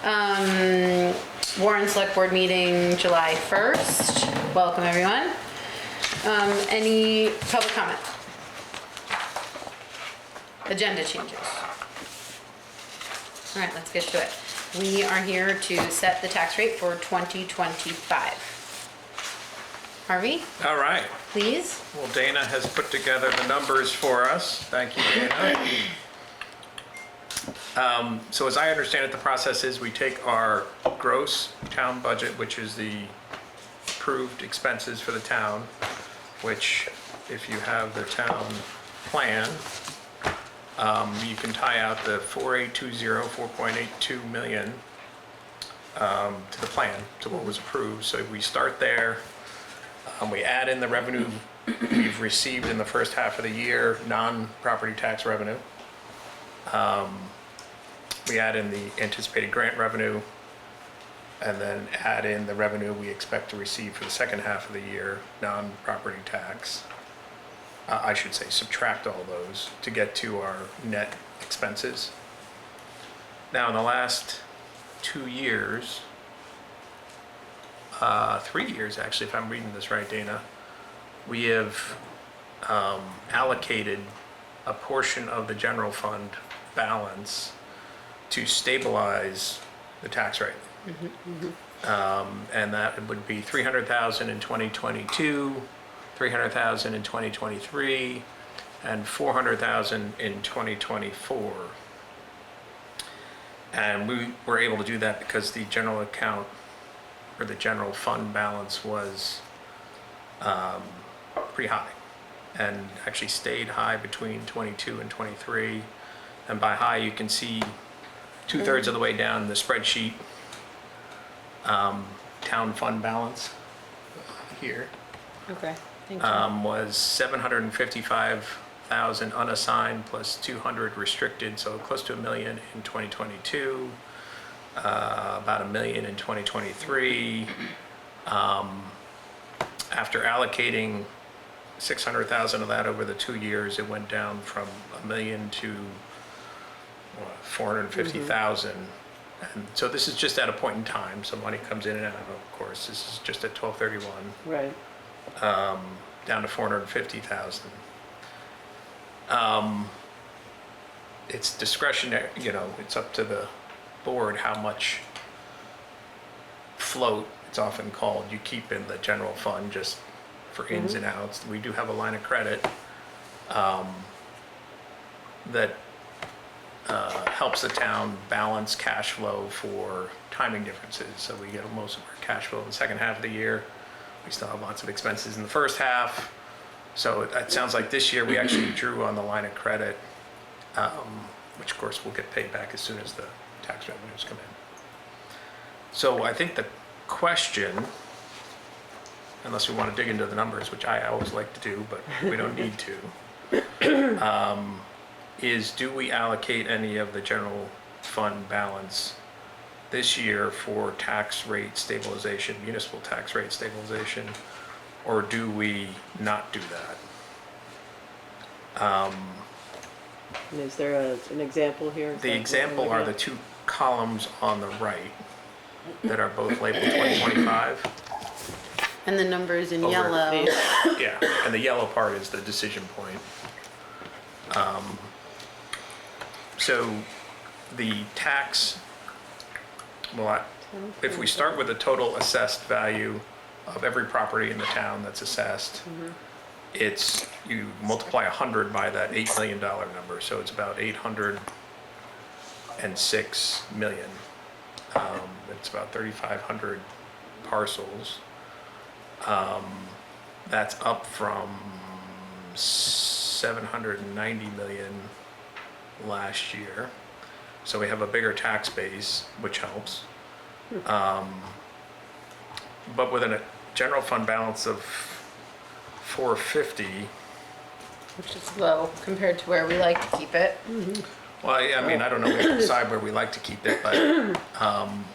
Warren Select Board meeting July 1st. Welcome, everyone. Any public comment? Agenda changes. All right, let's get to it. We are here to set the tax rate for 2025. Harvey, All right. please. Well, Dana has put together the numbers for us. Thank you, Dana. So as I understand it, the process is we take our gross town budget, which is the approved expenses for the town, which if you have the town plan, you can tie out the 4820, 4.82 million to the plan, to what was approved. So we start there. We add in the revenue we've received in the first half of the year, non-property tax revenue. We add in the anticipated grant revenue, and then add in the revenue we expect to receive for the second half of the year, non-property tax. I should say subtract all those to get to our net expenses. Now, in the last 2 years, 3 years actually, if I'm reading this right, Dana, we have allocated a portion of the general fund balance to stabilize the tax rate. And that would be 300,000 in 2022, 300,000 in 2023, and 400,000 in 2024. And we were able to do that because the general account or the general fund balance was pretty high, and actually stayed high between 22 and 23. And by high, you can see 2/3 of the way down the spreadsheet, town fund balance here Okay, thank you. was 755,000 unassigned plus 200 restricted, so close to $1 million in 2022, about $1 million in 2023. After allocating 600,000 of that over the 2 years, it went down from $1 million to 450,000. And so this is just at a point in time. So money comes in and out, of course. This is just at 12/31. Right. Down to 450,000. It's discretionary, it's up to the board how much float, it's often called, you keep in the general fund just for ins and outs. We do have a line of credit that helps the town balance cash flow for timing differences. So we get most of our cash flow in the second half of the year. We still have lots of expenses in the first half. So it sounds like this year we actually drew on the line of credit, which of course will get paid back as soon as the tax revenues come in. So I think the question, unless we want to dig into the numbers, which I always like to do, but we don't need to, is do we allocate any of the general fund balance this year for tax rate stabilization, municipal tax rate stabilization, or do we not do that? And is there an example here? The example are the two columns on the right that are both labeled 2025. And the numbers in Over- yellow. Yeah, and the yellow part is the decision point. So the tax, if we start with the total assessed value of every property in the town that's assessed, it's, you multiply 100 by that $8 million number, so it's about 806 million. It's about 3,500 parcels. That's up from 790 million last year. So we have a bigger tax base, which helps. But with a general fund balance of 450, Which is low compared to where we like to keep it. well, I mean, I don't know, we have to decide where we like to keep it, but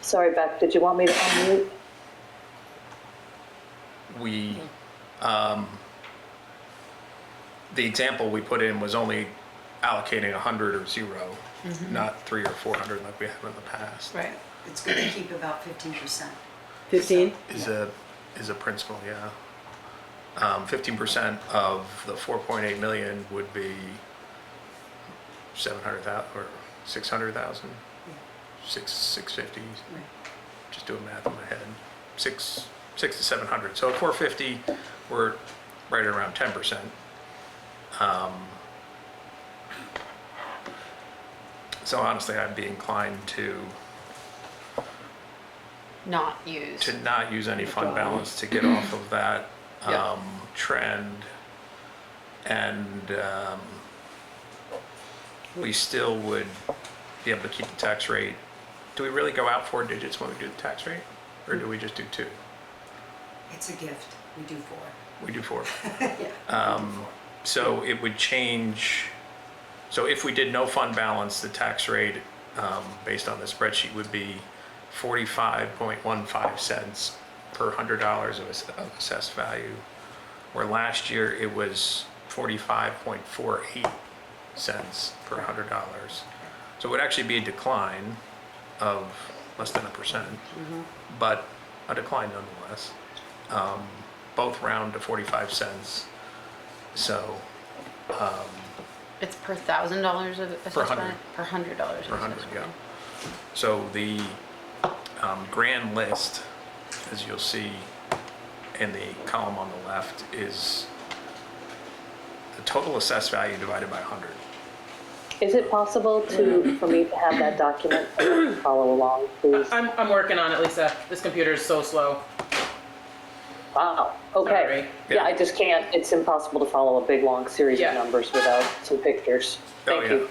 Sorry, Beth, did you want me to unmute? we, the example we put in was only allocating 100 or 0, not 300 or 400 like we have in the past. Right. It's going to keep about 15%. 15? Is a principal, yeah. 15% of the 4.8 million would be 700,000 or 600,000, 650. Right. Just doing math in my head. 6 to 700. So at 450, we're right around 10%. So honestly, I'd be inclined to Not use. not use any fund balance to get off of that Yep. trend. And we still would be able to keep the tax rate. Do we really go out 4 digits when we do the tax rate? Or do we just do 2? It's a gift. We do 4. We do 4. Yeah. So it would change, so if we did no fund balance, the tax rate, based on the spreadsheet, would be 45.15 cents per $100 of assessed value, where last year it was 45.48 cents per $100. So it would actually be a decline of less than 1%, but a decline nonetheless. Both round to 45 cents. So It's per $1,000 of assessed value? $100. Per $100. Per of 100, assessed yeah. value. So the grand list, as you'll see in the column on the left, is the total assessed value divided by 100. Is it possible for me to have that document so I can follow along, please? I'm working on it, Lisa. This computer is so slow. Wow, okay. Sorry. Yeah, I just can't, it's impossible to follow a big, long series Yeah. of numbers without some pictures. Oh, Thank yeah. you.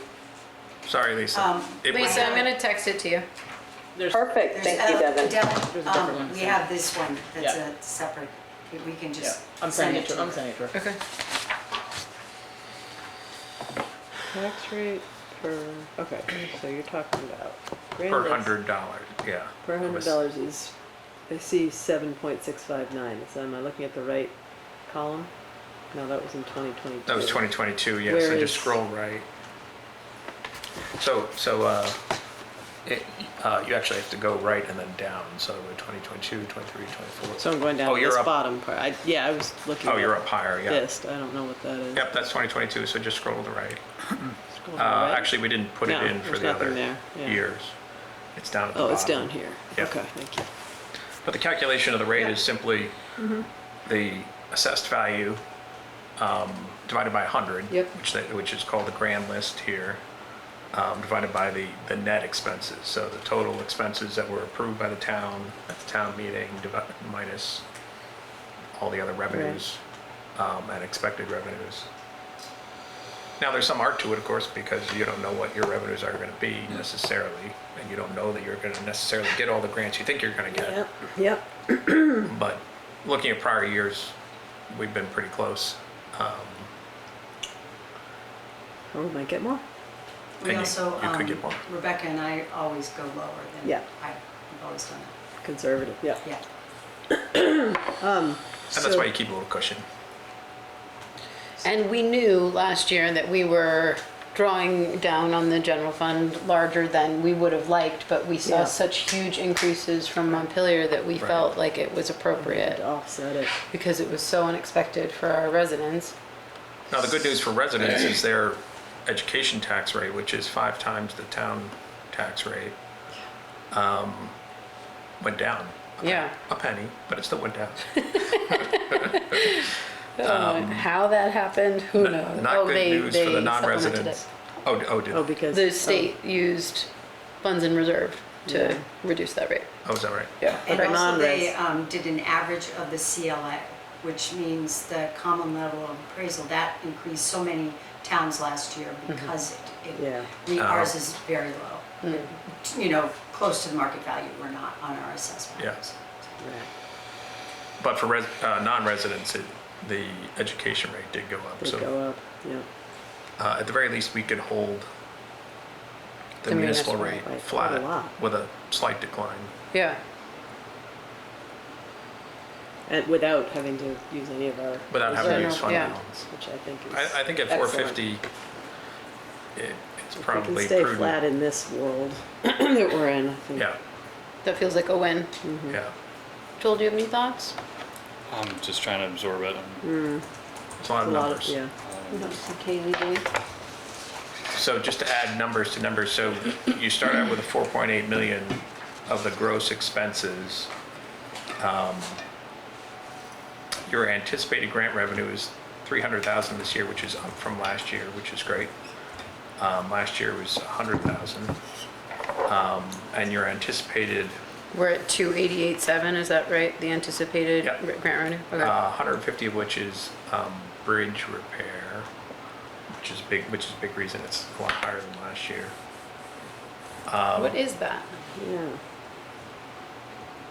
Sorry, Lisa. It was- Lisa, I'm gonna text it to you. There's, Perfect, thank you, Devin. There's a different one. We have this one that's Yeah. a separate, we can yeah, just I'm send sending it it to to her. I'm her. sending it to her. Okay. Tax rate per, okay, so you're talking about grand per list. $100, yeah. Per $100 is, I see 7.659. So am I looking at the right column? No, that was in 2022. That was 2022, yes. Where So is- just scroll right. So you actually have to go right and then down. So 2022, 23, 24. So I'm going down Oh, to you're this up. bottom part. I was looking Oh, at you're up higher, yeah. this. I don't know what that is. Yep, that's 2022, so just scroll to the right. Scroll to the right. Actually, we didn't put No, it in for there's the nothing other there, yeah. years. It's down at the Oh, bottom. it's down here. Yeah. Okay, thank you. But the calculation of the rate is simply Mm-hmm. the assessed value divided by 100, Yep. which is called the grand list here, divided by the net expenses. So the total expenses that were approved by the town at the town meeting minus all the other revenues and expected revenues. Now, there's some art to it, of course, because you don't know what your revenues are going to be necessarily, and you don't know that you're going to necessarily get all the grants you think you're going to get. Yep, yep. But looking at prior years, we've been pretty close. Oh, we might get more. We And also, you could get more. Rebecca and I always go lower than Yeah. I've always done Conservative, yep. it. Yeah. And that's why you keep a little cushion. And we knew last year that we were drawing down on the general fund larger than we would have liked, but we saw Yeah. such huge increases from Montpelier that we Right. felt like it was appropriate To offset it. because it was so unexpected for our residents. Now, the good news for residents is their education tax rate, which is 5 times the town tax rate, went down. Yeah. A penny, but it still went down. How that happened, who knows? Not Oh, good they- news for the they non-residents. Did Oh, they? because. The state used funds in reserve to Yeah. reduce that rate. Oh, is that right? Yeah. And Okay. also they Non-res. did an average of the CLA, which means the common level of appraisal. That increased so many towns last year because Yeah. ours is very low. You know, close to the market value, we're not on our assessed Yeah. values. Right. But for non-residents, the education rate did go up. They So go up, yep. at the very least, we could hold the The municipal municipal rate rate flat quite a lot. with a slight decline. Yeah. And without having to use any of our. Without having to reserves, use fund Yeah. balance. Which I think is. I think at excellent. 450, it's If we probably can stay prudent. flat in this world that we're in, I think. Yeah, That feels like a win. Yeah. Joel, do you have any thoughts? I'm just trying to absorb it. It's a lot of numbers. Yeah. We don't see Kaylee, do we? So just to add numbers to numbers, so you start out with a 4.8 million of the gross expenses. Your anticipated grant revenue is 300,000 this year, which is up from last year, which is great. Last year was 100,000. And your anticipated We're at 288.7, is that right? The anticipated Yeah. grant revenue? Okay. 150 of which is bridge repair, which is a big reason it's a lot higher than last year. What is that? Yeah.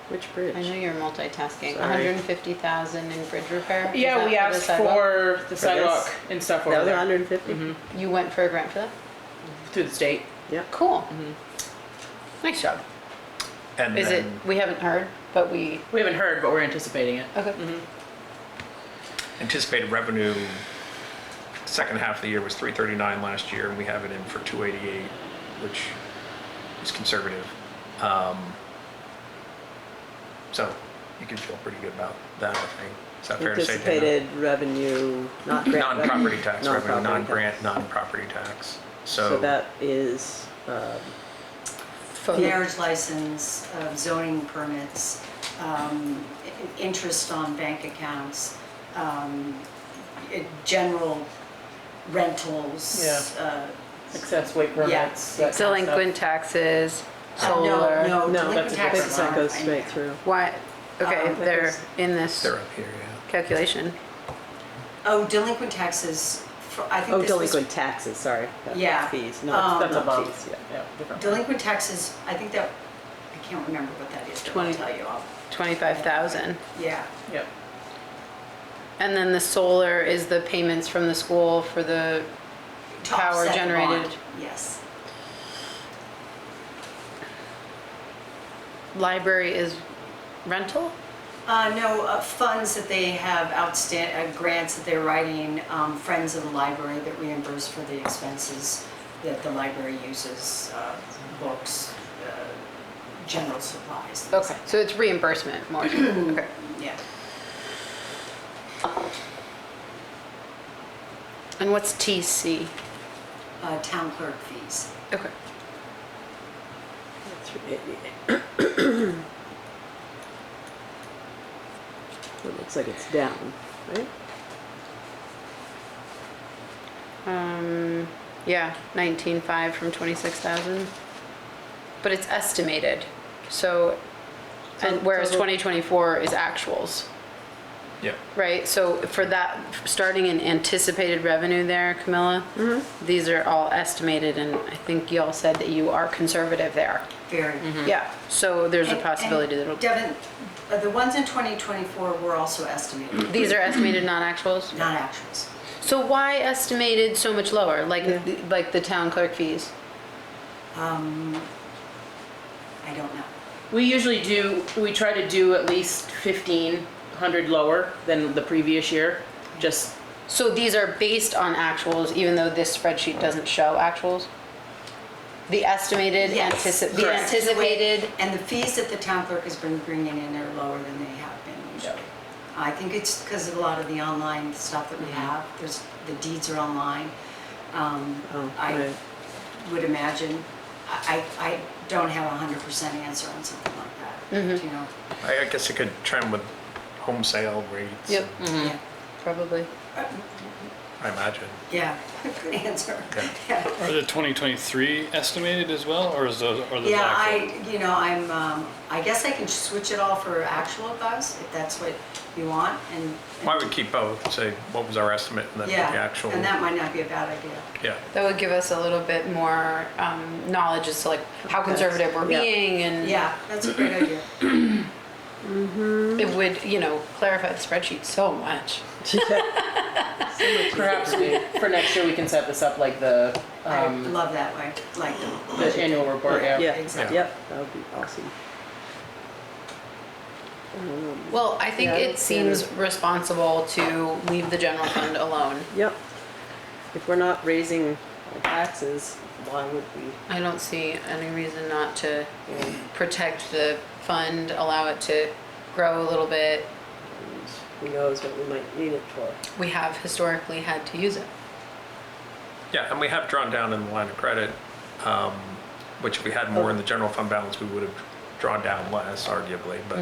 Which bridge? I know you're multitasking. Sorry. 150,000 in bridge repair? Is Yeah, that we the asked sidewalk? for the sidewalk this? and stuff That over was there 150? You went for a grant for that? through the state. Yeah. Cool. Nice job. And Is it, then we haven't heard, but we, We haven't heard, but we're anticipating it. okay. anticipated revenue, second half of the year was 339 last year, and we have it in for 288, which is conservative. So you can feel pretty good about that, I think. Is that fair to say, Dana? Anticipated revenue, not grant revenue. Non-property tax revenue, Non-property non-grant, tax. non-property tax. So that is, Marriage license, zoning permits, interest on bank accounts, general rentals. Excess weight permits. that kind of stuff. Delinquent taxes, solar. No, No, delinquent that's a I think taxes that aren't. goes straight through. Why? Okay, that they're goes- in this they're up here, yeah. calculation. Oh, delinquent taxes, I think Oh, this was. delinquent taxes, sorry. Yeah. Fees, Um, not That's not above. fees, yeah. Yeah, different. Delinquent taxes, I think that, I can't remember what that is, but I'll 20. tell you. 25,000. Yeah. Yep. And then the solar is the payments from the school for the To power offset the generated. bond, yes. Library is rental? No, funds that they have outstanding, grants that they're writing, Friends of the Library that reimburse for the expenses that the library uses, books, general supplies. Okay, so it's reimbursement more. Okay. Yeah. And what's TC? Town clerk fees. Okay. 388. It looks like it's down, right? Yeah, 19.5 from 26,000. But it's estimated, so, and whereas total- 2024 is actuals, Yeah. right? So for that, starting in anticipated revenue there, Camilla, these are all estimated, and I think y'all said that you are conservative there. Very. Yeah, so there's a And- possibility that and it'll, Devin, the ones in 2024 were also estimated, these are estimated non-actuals? not actuals. So why estimated so much lower, like, like the town clerk fees? I don't know. We try to do at least 1,500 lower than the previous year, just, So these are based on actuals, even though this spreadsheet doesn't show actuals? The estimated, Yes, the correct. anticipated, And the fees that the town clerk has been bringing in are lower than they have been usually. I think it's because of a lot of the online stuff that we have. The deeds are online. Oh, I right. would imagine, I don't have a 100% answer on something like that, you know? I guess it could trend with home sale rates. yep, Yeah. probably. I imagine. Yeah, good answer. Yeah. Yeah. Are the 2023 estimated as well, or is those, are those Yeah, actual? I guess I can switch it all for actual buzz, if that's what you want, and. Why would keep both, say, what was our estimate, and then the Yeah, actual. and that might not be a bad idea. Yeah, That would give us a little bit more knowledge as to like how conservative we're Yeah. being, and Yeah, that's a great idea. it would, clarify the spreadsheet so much. perhaps for next year, we can set this up like the, I love that way, like the annual report, yeah. Yeah, Exactly. yep, that would be awesome. Well, I think Yeah, it that's seems standard. responsible to leave the general fund alone. Yep. If we're not raising our taxes, why would we? I don't see any reason not to Yeah. protect the fund, allow it to grow a little bit. Who knows what we might need it for? We have historically had to use it. Yeah, and we have drawn down in the line of credit, which if we had more in the general fund balance, we would have drawn down less, arguably, but.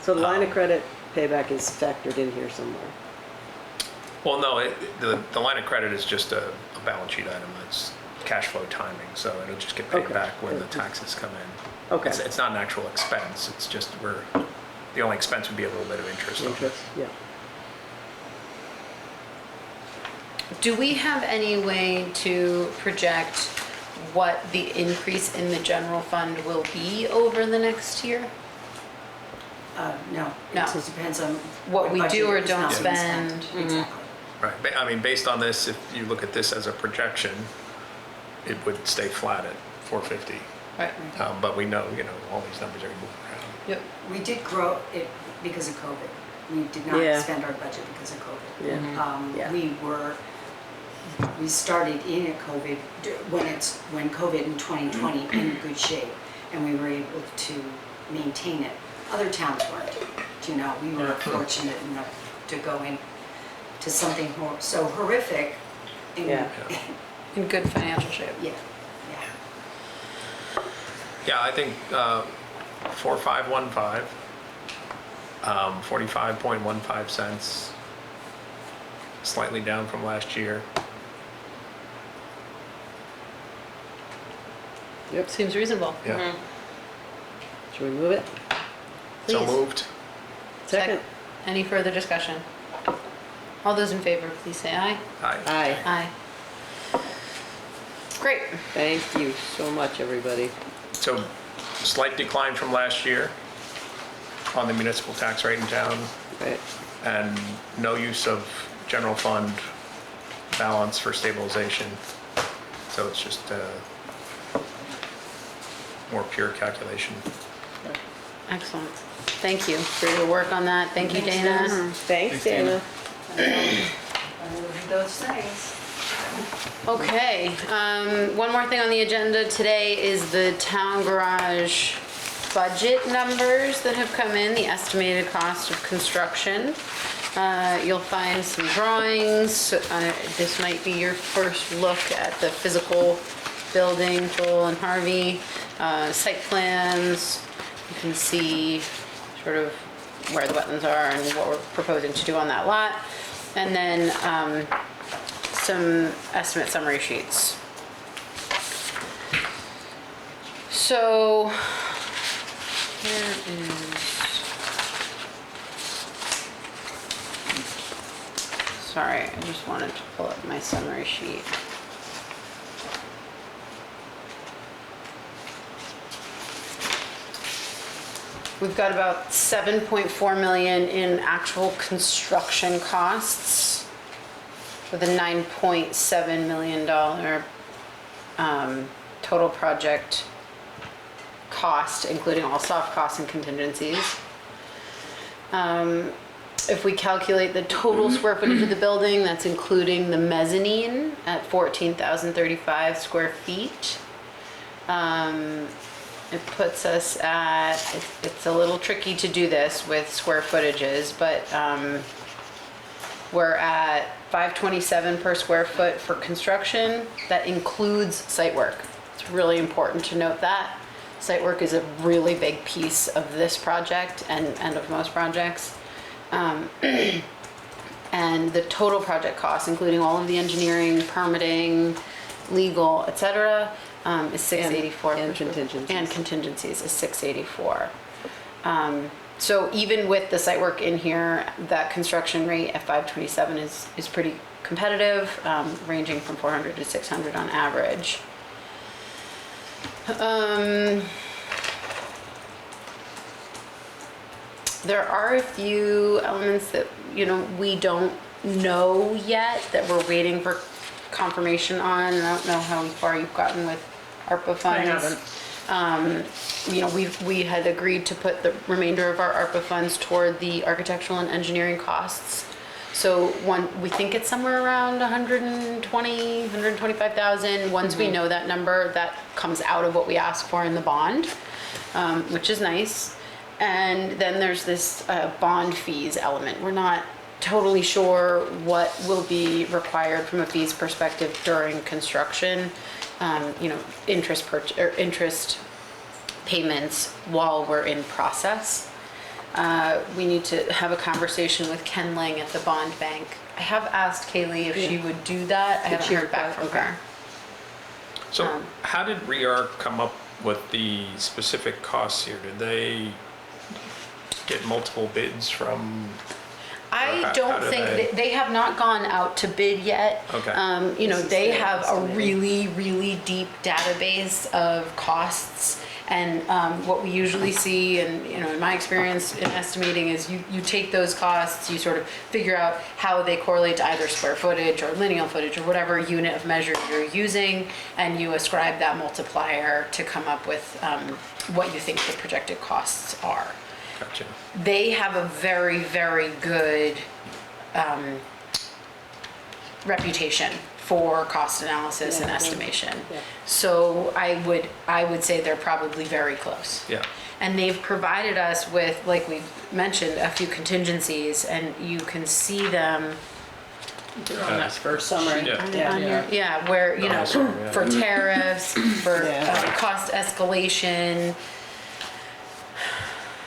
So the line of credit payback is factored in here somewhere. Well, no, the line of credit is just a balance sheet item. It's cash flow timing, so it'll just get paid Okay. back when the taxes come in. Okay. It's not an actual expense, it's just the only expense would be a little bit of interest on it. Interest, yeah. Do we have any way to project what the increase in the general fund will be over the next year? No. No. It just depends on. What we do budget or is don't not being spent. spend. Exactly. Right, I mean, based on this, if you look at this as a projection, it would stay flat at 450. Right. But we know, all these numbers are moving around. Yep. We did grow it because of COVID. We did not Yeah. spend our budget because of COVID. Yeah. Yeah. We started in a COVID, when COVID in 2020 in good shape, and we were able to maintain it. Other towns weren't, we were fortunate enough to go into something so horrific. And- Yeah. In good financial shape. Yeah, Yeah, I think 4515, 45.15 cents, slightly down from last year. Yep. Seems reasonable. Yeah, Should we move it? so Please. moved. Second? Any further discussion? All those in favor, please say aye. Aye. Aye. Aye. Great. Thank you so much, everybody. So slight decline from last year on the municipal tax rate in town, Right. and no use of general fund balance for stabilization. So it's just more pure calculation. Excellent. Thank you for your work on that. Thank you, Dana. Thanks, Dana. those things. Okay, one more thing on the agenda today is the town garage budget numbers that have come in, the estimated cost of construction. You'll find some drawings. This might be your first look at the physical building, Joel and Harvey. Site plans. You can see sort of where the wetlands are and what we're proposing to do on that lot. And then some estimate summary sheets. So here is, sorry, I just wanted to pull up my summary sheet. We've got about 7.4 million in actual construction costs with a $9.7 million total project cost, including all soft costs and contingencies. If we calculate the total square footage of the building, that's including the mezzanine at 14,035 square feet. It puts us at, it's a little tricky to do this with square footages, but we're at 527 per square foot for construction. That includes site work. It's really important to note that. Site work is a really big piece of this project and of most projects. And the total project cost, including all of the engineering, permitting, legal, etc., is 684. And contingencies. And contingencies is 684. So even with the site work in here, that construction rate at 527 is pretty competitive, ranging from 400 to 600 on average. There are a few elements that, we don't know yet that we're waiting for confirmation on. I don't know how far you've gotten with ARPA funds. I haven't. We had agreed to put the remainder of our ARPA funds toward the architectural and engineering costs. So we think it's somewhere around 120, 125,000. Once we know that number, that comes out of what we ask for in the bond, which is nice. And then there's this bond fees element. We're not totally sure what will be required from a fees perspective during construction. Interest payments while we're in process. We need to have a conversation with Ken Lang at the bond bank. I have asked Kaylee if she would do that. I haven't heard back from her. So how did REARC come up with the specific costs here? Did they get multiple bids from? I don't think they have not gone out to bid yet. Okay. They have a really, really deep database of costs. And what we usually see, and in my experience in estimating, is you take those costs, you sort of figure out how they correlate to either square footage or lineal footage or whatever unit of measure you're using, and you ascribe that multiplier to come up with what you think the projected costs are. Gotcha. They have a very, very good reputation for cost analysis and estimation. Yeah. So I would say they're probably very close. Yeah. And they've provided us with, like we mentioned, a few contingencies, and you can see them On that first summary. Yeah. on your, where, Yeah. for tariffs, for Yeah. cost escalation.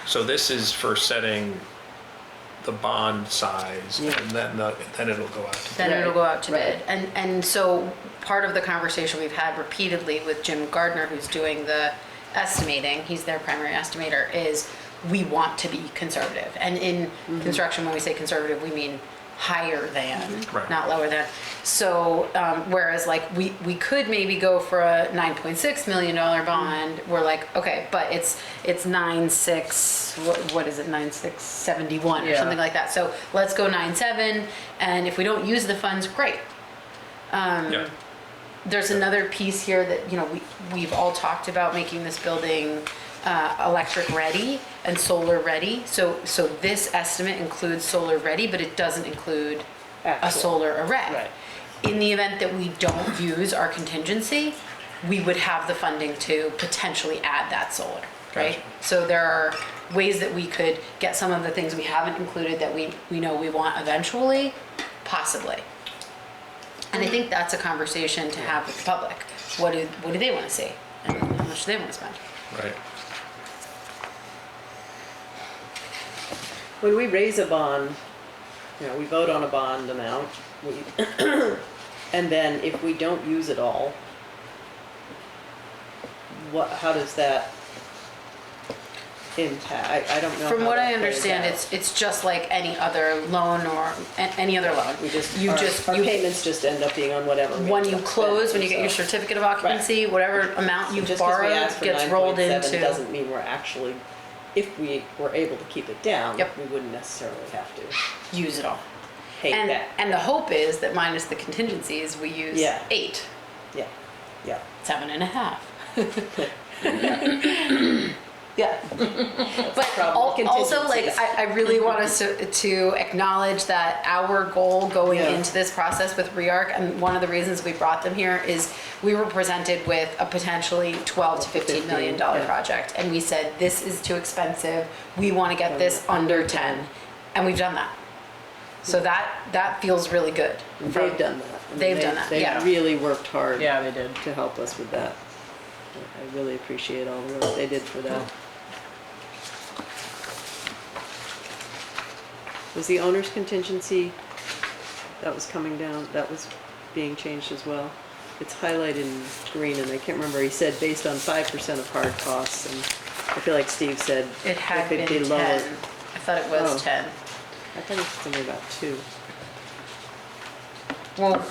So this is for setting the bond size, and then it'll go out to. Then it'll go out to Right. bid. And so part of the conversation we've had repeatedly with Jim Gardner, who's doing the estimating, he's their primary estimator, is we want to be conservative. And in construction, when we say conservative, we mean higher than, Right. not lower than. So, whereas like we could maybe go for a $9.6 million bond, we're like, okay, but it's 9.6, what is it, 9.671 or Yeah. something like that. So let's go 9.7, and if we don't use the funds, great. Yeah. There's another piece here that, we've all talked about making this building electric ready and solar ready. So this estimate includes solar ready, but it doesn't include a Actual. solar array. Right. In the event that we don't use our contingency, we would have the funding to potentially add that solar, right? Gotcha. So there are ways that we could get some of the things we haven't included that we know we want eventually, possibly. And I think that's a conversation to have with the public. What do they want to see? And how much do they want to spend? Right. When we raise a bond, we vote on a bond amount, and then if we don't use it all, how does that impact? I don't know. From how what that I plays understand, out. it's just like any other loan or any other loan. Our payments just end up being on whatever. we When end you up close, when spending, you get your so. certificate of occupancy, whatever amount you Just 'cause we borrowed ask for gets rolled 9.7 into. doesn't mean we're actually, if we were able to keep it down, Yep. we wouldn't necessarily have to Use it all. pay And, that. and the hope is that minus the contingencies, we use Yeah. 8, Yeah, yeah. 7.5. Yeah. But problem. also, like, Contingencies. I really want us to acknowledge that our goal going Yeah. into this process with REARC, and one of the reasons we brought them here is we were presented with a potentially $12 to $15 million yeah. project, and we said, this is too expensive, we want to get this under 10, and we've done that. So that feels really good. And they've done that. I mean, They've done that, yeah. They really worked hard Yeah, they did. to help us with that. I really appreciate all the work they did for that. Was the owner's contingency, that was coming down, that was being changed as well? It's highlighted in green, and I can't remember, he said based on 5% of hard costs, and I feel like Steve said It had could been be 10. lower. I thought it was Oh. 10. I thought it was something about 2. Well,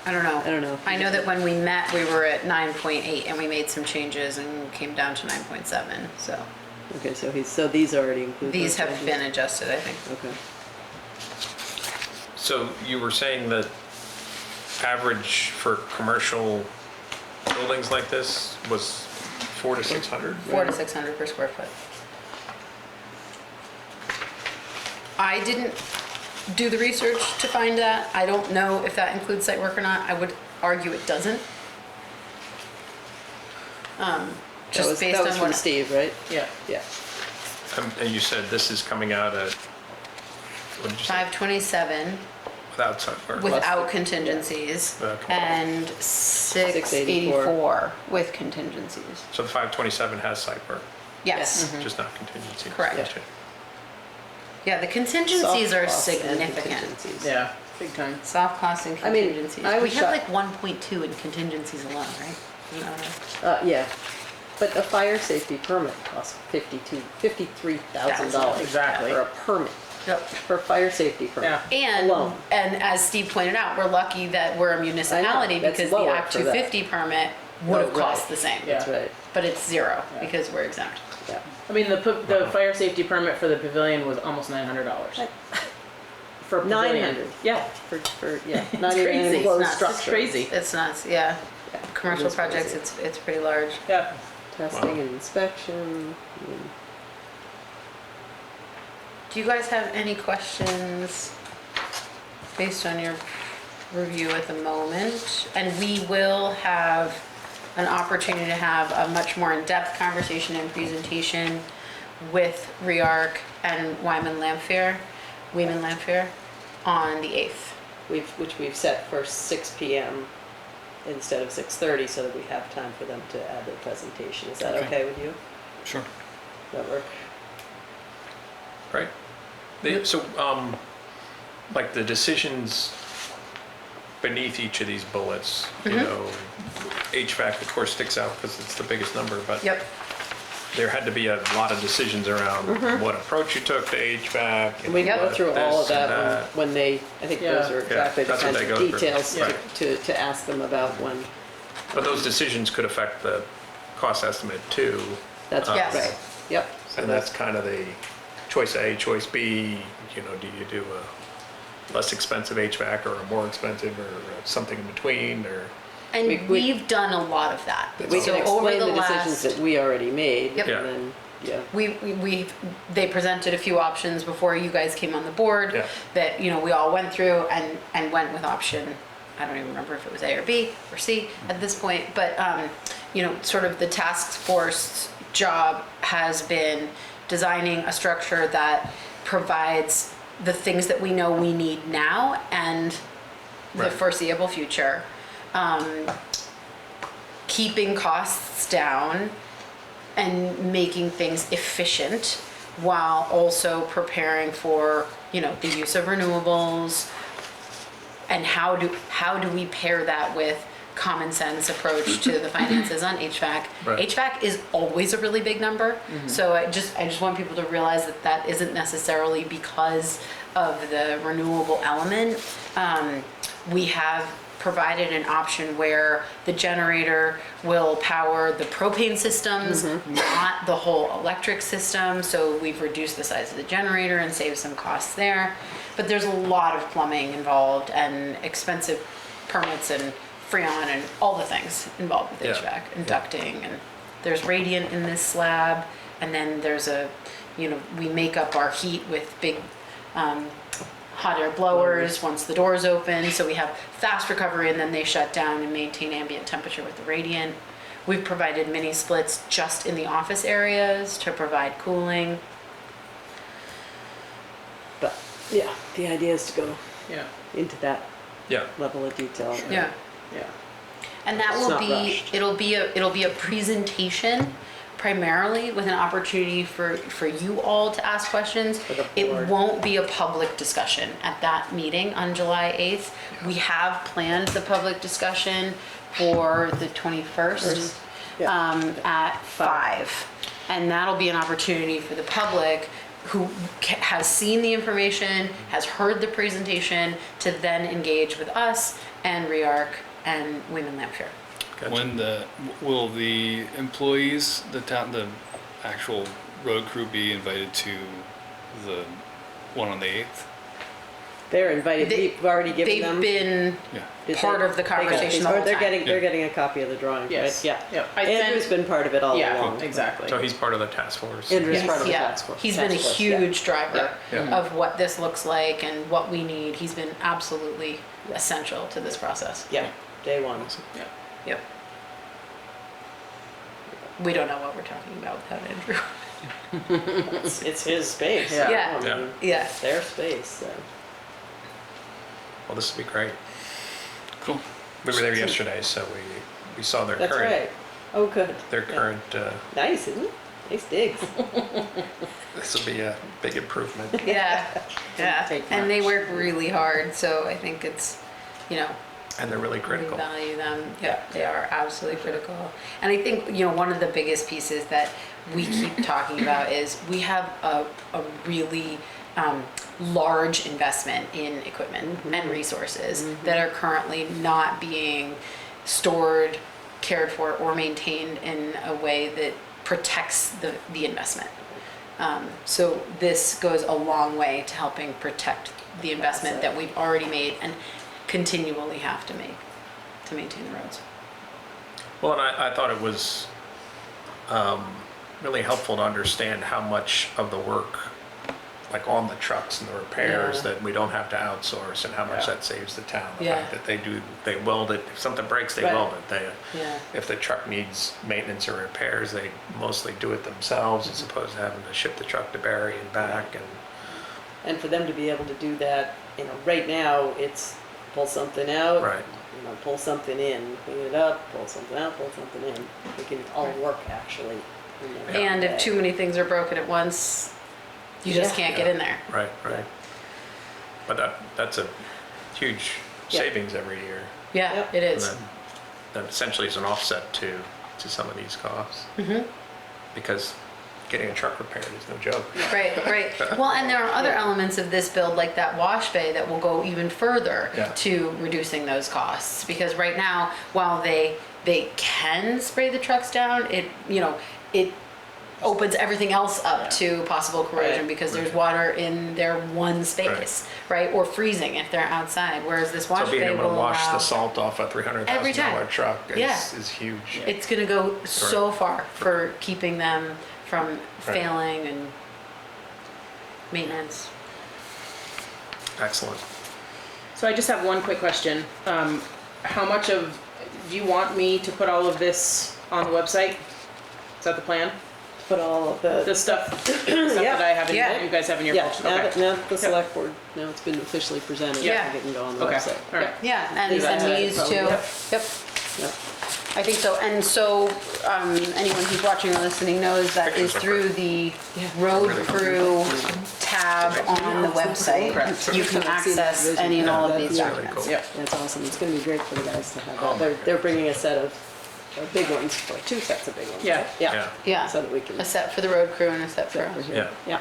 I don't know. I don't know. I know that when we met, we were at 9.8 and we made some changes and came down to 9.7, so. Okay, so these already include These those have changes? been adjusted, I think. Okay. So you were saying that average for commercial buildings like this was 400 to 600? 400 to 600 per square foot. I didn't do the research to find that. I don't know if that includes site work or not. I would argue it doesn't. Just based that was on from what, Steve, right? Yeah. Yeah. And you said this is coming out at, what did you say? 527 Without site work? without contingencies Okay. and 684 with contingencies. So the 527 has site work, Yes. just not contingency? Correct. Gotcha. Yeah, the contingencies Soft are costs and significant. contingencies. Yeah, big time. Soft costs and I mean, contingencies. I We was have shot- like 1.2 in contingencies alone, right? Isn't that right? Yeah, but a fire safety permit costs $53,000. Exactly. For a permit, Yep. for a fire safety permit. Yeah. Alone. And as Steve pointed out, we're lucky that we're a municipality that's because the lower Act for that. 250 permit would have Oh, right. cost the same. Yeah. That's right, But it's zero Yeah. because we're exempt. yeah. I mean, the fire safety permit for the pavilion was almost $900. For a pavilion. 900. Yeah. Yeah, not even crazy. an enclosed It's nuts. It's structure. crazy. It's nuts, yeah. Yeah, Commercial it is projects, crazy. it's pretty large. Yeah. Testing and inspection, Do you guys have any questions based on your review at the moment? And we will have an opportunity to have a much more in-depth conversation and presentation with REARC and Wyman Lamfair on the 8th. which we've set for 6 PM instead of 6:30 so that we have time for them to add their presentation. Is that Okay. okay with you? Sure. That work? Right. So, like the decisions beneath each of these bullets, you know, HVAC of course sticks out because it's the biggest number, but Yep. there had to be a lot of decisions around what approach you took to HVAC. And we can go what through all of this and that when they, I think Yeah. those are exactly the that's what kinds they of go through. details Right. to ask them about when, But those decisions could affect the cost estimate too. that's Yes. right. Yep. So And that's kind of the choice A, choice B, you know, do you do a less expensive HVAC or a more expensive or something in between or? And We- we've done a lot of that. we So can over explain the decisions that we already made. Yep. Yeah. And then, yeah. they presented a few options before you guys came on the board Yeah. that, you know, we all went through and went with option, I don't even remember if it was A or B or C at this point, but, you know, sort of the task force job has been designing a structure that provides the things that we know we need now and the Right. foreseeable future. Keeping costs down and making things efficient while also preparing for, you know, the use of renewables and how do we pair that with common sense approach to the finances on HVAC. Right. HVAC is always a really big number, so I just want people to realize that that isn't necessarily because of the renewable element. We have provided an option where the generator will power the propane systems, not the whole electric system. So we've reduced the size of the generator and saved some costs there. But there's a lot of plumbing involved and expensive permits and Freon and all the things involved with Yeah. HVAC and ducting. And there's radiant in this slab. And then there's we make up our heat with big hot air blowers once the doors open, so we have fast recovery and then they shut down and maintain ambient temperature with the radiant. We've provided mini splits just in the office areas to provide cooling. But, yeah, the idea is to go Yeah. into that Yeah. level of detail. Yeah. Yeah. And that It's will not be, rushed. it'll be a presentation primarily with an opportunity for you all to ask questions. the It board. won't be a public discussion at that meeting on July 8th. We have planned the public discussion for the 21st Yeah. at 5. And that'll be an opportunity for the public who has seen the information, has heard the presentation, to then engage with us and REARC and Women Lamfair. Gotcha. Will the employees, the actual road crew be invited to the one on the 8th? They're invited, we've already given them. They've been Yeah. Did part they- of the they got conversation these- the or whole they're time. getting, they're getting a copy of the drawing, right? Yes. Yeah. Yep. I Andrew's sent- been part of it all Yeah, along. exactly. So he's part of the task force. Andrew's part of the Yeah, task force. he's been a task force, yeah. huge driver Yeah. of what this looks like and what we need. He's been absolutely essential to this process. Yeah, day one. Yeah. Yep. We don't know what we're talking about without Andrew. It's his space. Yeah. Yeah. I mean, Yeah. It's their space, so. Well, this would be great. Cool. We were there yesterday, so we saw their That's current, right. Oh, good. their Yeah. current, Nice, isn't it? Nice digs. this will be a big improvement. Yeah. Yeah. take And they much. work really hard, so I think it's, you know, And they're really we critical. value them. Yeah, they are absolutely critical. And I think, you know, one of the biggest pieces that we keep talking about is we have a really large investment in equipment and resources that are currently not being stored, cared for, or maintained in a way that protects the investment. So this goes a long way to helping protect the investment that we've already made and continually have to make to maintain the roads. Well, and I thought it was really helpful to understand how much of the work, like on the trucks and the repairs, Yeah. that we don't have to outsource, and how much Yeah. that saves the town. The Yeah. fact that they weld it, if something breaks, they Right. weld it. Yeah. If the truck needs maintenance or repairs, they mostly do it themselves as opposed to having to ship the truck to Barry and back. And for them to be able to do that, you know, right now, it's pull something out. Right. You know, pull something in, clean it up, pull something out, pull something in. We can all work actually. in the And if day. too many things are broken at once, you just Yeah. can't get in there. Right, right. But that's a huge Yeah. savings every year. Yeah, Yep. it And is. that essentially is an offset to some of these costs. Mm-hmm. Because getting a truck repaired is no joke. Right, right. Well, and there are other elements of this build, like that wash bay, that will go even further Yeah. to reducing those costs. Because right now, while they can spray the trucks down, it opens everything else up to possible corrosion Right. because there's water in their one space, right? Or freezing if they're outside. Whereas this wash So being bay able to will wash allow, the salt off a Every $300,000 time. truck Yeah. is huge. it's gonna go so far for keeping them from Right. failing and maintenance. Excellent. So I just have one quick question. How much do you want me to put all of this on the website? Is that the plan? Put all of The the, stuff Yeah. that I have in, Yeah. you guys have in your yeah, folder? now that, Okay. now that the select board, now it's been officially presented, Yeah. it can go on the Okay, website. all right. Yeah, and Leave that these at too. home. Yep, Yep. I think so. And so, anyone who's watching or listening knows that is Pictures are through the road crew tab on the website. Correct. You can access any and all of these Yeah. documents. cool. Yep. That's awesome, it's gonna be great for the guys to have Oh, that. They're bringing a set of big ones, or two sets of big ones. Yeah. right? Yeah. Yeah, Yeah, so that we can. a set for the road crew and a set for us. for here. Yeah. Yeah.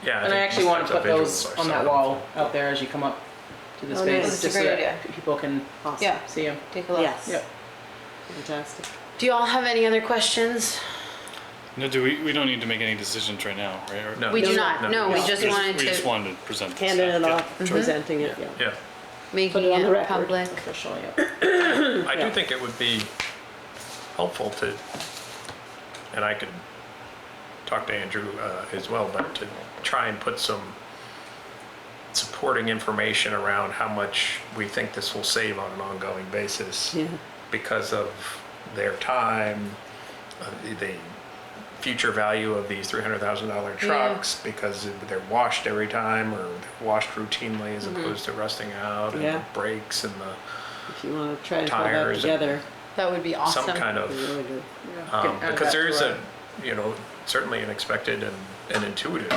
Yeah. And I think actually want that's to a put visual those source on that of- wall out there as you come up to the Oh, space. nice. That's a just so great that idea. people can Awesome. Yeah, see them. take a look. Yes. Yep. Fantastic. Do you all have any other questions? No, we don't need to make any decisions right now, right? Or- No. We do No, not, no. no, we just wanted We just to wanted to present this. Handing it Yeah, off, sure. presenting it, yeah. Yeah. making it on the it record. public. Official, yep. I do Yeah. think it would be helpful to, and I could talk to Andrew as well, but to try and put some supporting information around how much we think this will save on an ongoing basis Yeah. because of their time, the future value of these $300,000 trucks, because they're washed every time or they're washed routinely as opposed to rusting out, and Yeah. the brakes and the If you wanna try and put that Tires and- together, That would be awesome. some kind it'd of, be really good. Can add because that there to is our- certainly an expected and intuitive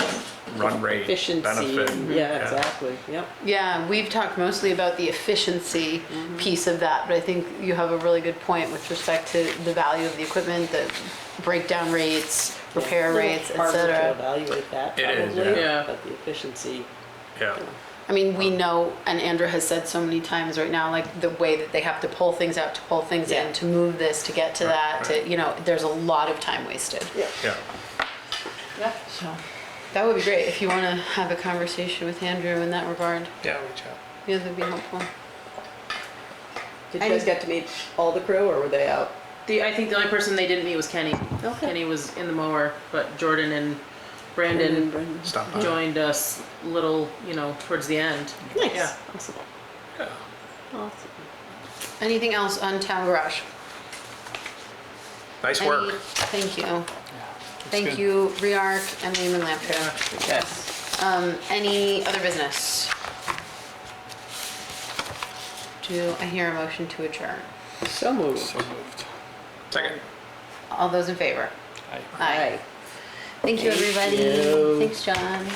run rate Efficiency, benefit. yeah, exactly, yep. Yeah, we've talked mostly about the efficiency piece of that, but I think you have a really good point with respect to the value of the equipment, the breakdown rates, repair rates, et Harder to cetera. evaluate that It is, probably, yeah. but the efficiency, Yeah, I mean, we know, and Andrew has said so many times right now, like the way that they have to pull things out, to pull things Yeah. in, to move this, to get to Right, that, right. to, there's a lot of time wasted. yeah. yeah. So, That would be great if you want to have a conversation with Andrew in that regard. Yeah, reach out. Yeah, that'd be helpful. Did you guys get to meet all the crew, or were they out? I think the only person they didn't meet was Kenny. Okay. Kenny was in the mower, but Jordan and Brandon Stop by. joined us little, towards the end. Nice. Yeah. Awesome. Yeah. Awesome. Anything else on town garage? Nice Any- work. Thank you. It's Thank good. you, Rearc and Lehman Lamprey. Yes. Any other business? Do I hear a motion to adjourn? So moved. So moved. Second. All those in favor? Aye. Aye. Thank you, Thank everybody. you. Thanks, John.